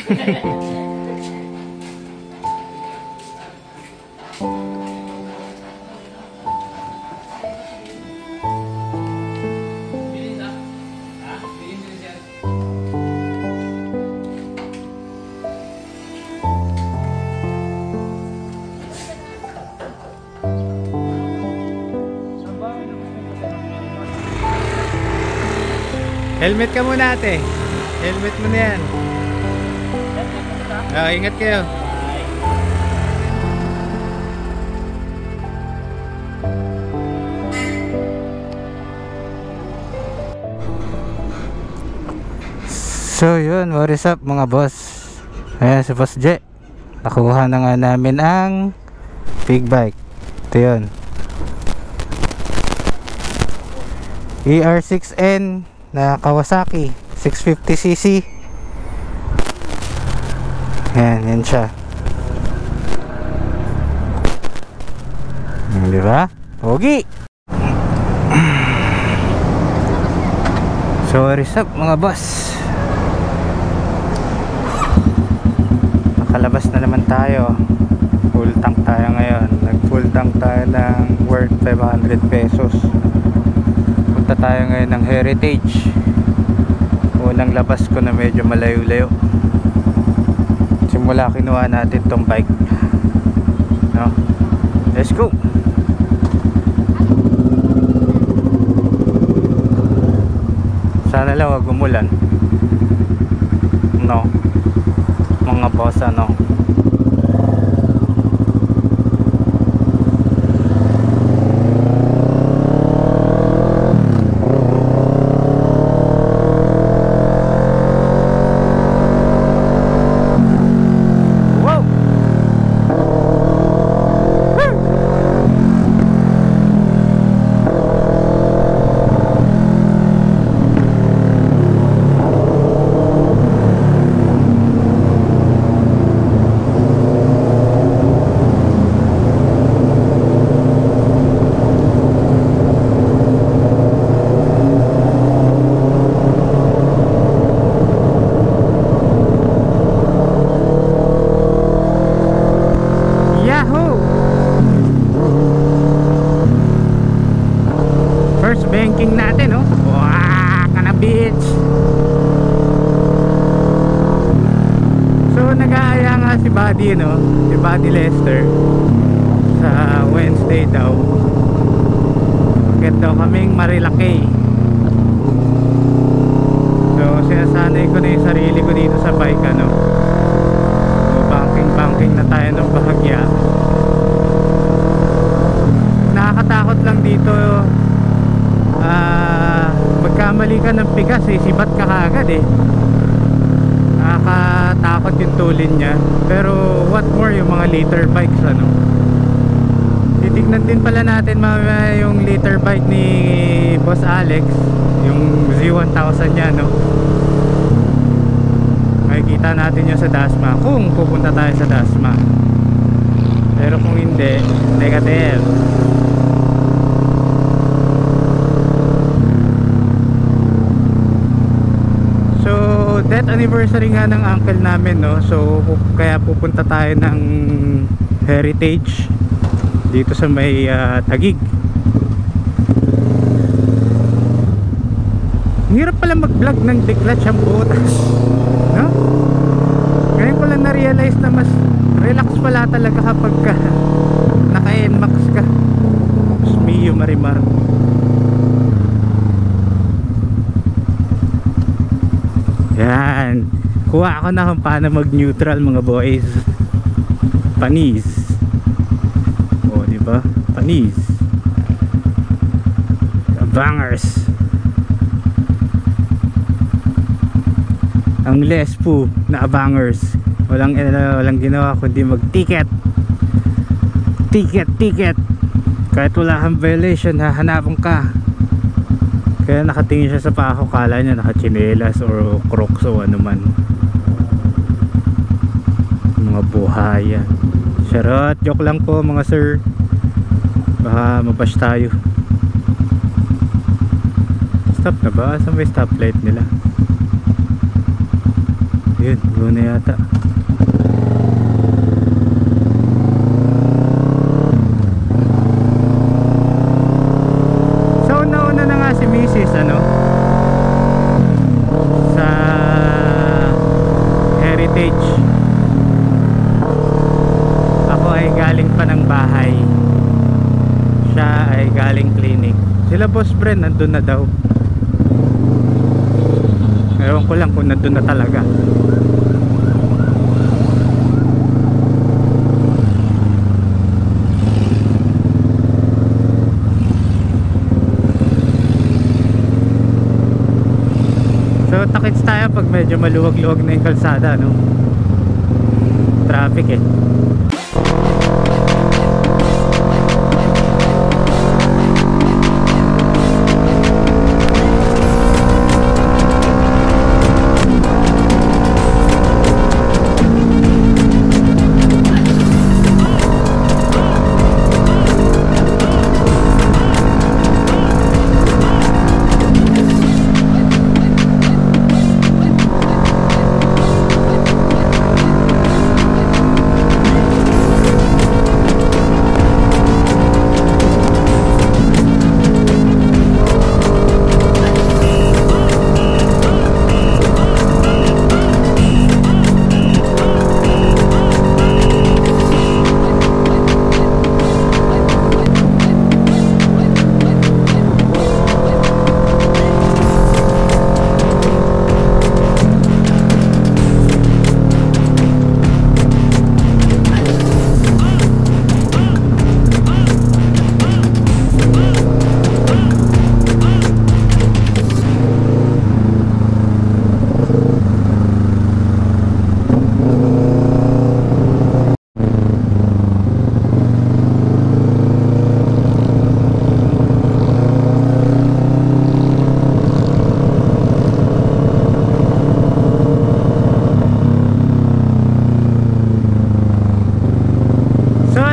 Helmet ka muna ate. Helmet mo na yan. Ingat kayo. So yun, what is up mga boss. Ayan si Boss J. Nakuha na nga namin ang big bike. Ito yun, ER6N na Kawasaki 650cc. Yan siya. Di ba? Pogi. So what is up mga boss. Nakalabas na naman tayo. Full tank tayo ngayon. Nag full tank tayo ng worth 500 pesos. Punta tayo ngayon ng Heritage. Unang labas ko na medyo malayo-layo. Simula kinuha natin tong bike, no? Let's go. Sana lang wag umulan, no mga boss, ano. Banking natin, oh. Wow, kana beach. So nag-aaya nga si Buddy, no? Si Buddy Lester sa Wednesday daw. Bakit daw kaming Marilake. So sinasanay ko na yung sarili ko dito sa bike, ano. So banking na tayo ng bahagya. Nakakatakot lang dito. Magkamali ka ng pigas, sibat ka kaagad, nakakatakot yung tulin niya. Pero what more yung mga liter bikes, ano. Titignan din pala natin mamaya yung liter bike ni Boss Alex, yung Z1000 niya, no. Makikita natin yun sa Dasma kung pupunta tayo sa Dasma. Pero kung hindi, negative. Death anniversary nga ng uncle namin, no. So kaya pupunta tayo ng Heritage dito sa may Taguig. Hirap pala mag vlog ng declutch ang puta, no? Ngayon ko lang na-realize na mas relax pala talaga kapag naka-NMAX ka. Mio Marimar. Yan, kuha ako na kung paano mag neutral mga boys. Panis. O diba? Panis. Bangers. Ang lespo na abangers. Walang ginawa kundi mag ticket. Ticket. Kahit wala kang violation, hahanapan ka. Kaya nakatingin siya sa paa ko, kala niya nakachinelas or crocs o ano man. Mga buhaya. Charot, joke lang po mga sir. Baka mabash tayo. Stop na ba? Saan may stoplight nila? Yun, go na yata. So nauna na nga si Mrs. ano sa Heritage. Ako ay galing pa ng bahay, siya ay galing clinic. Sila Boss Bren nandun na daw. Ewan ko lang kung nandun na talaga. So takits tayo pag medyo maluwag-luwag na yung kalsada, no? Traffic eh.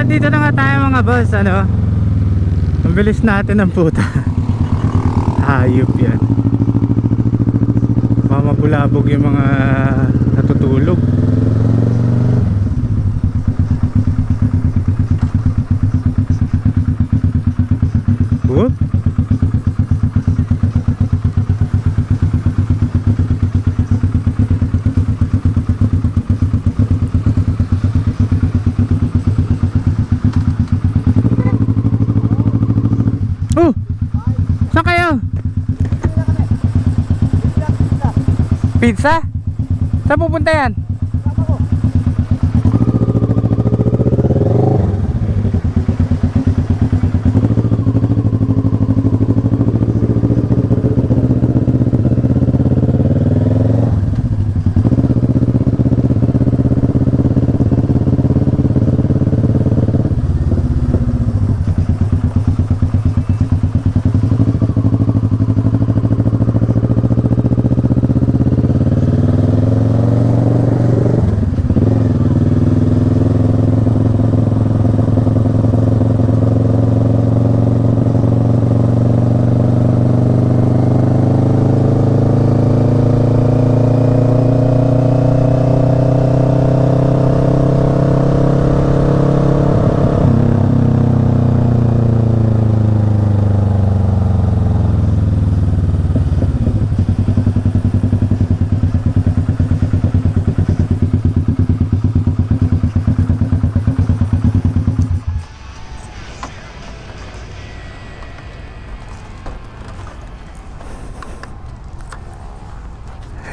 Dito na nga tayo mga boss, ano? Ang bilis natin ng puta. Hayop yan. Mamabulabog yung mga natutulog. Whoop. Saan kayo? Pizza? Saan pupunta yan?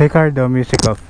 Hey Cardo, music off.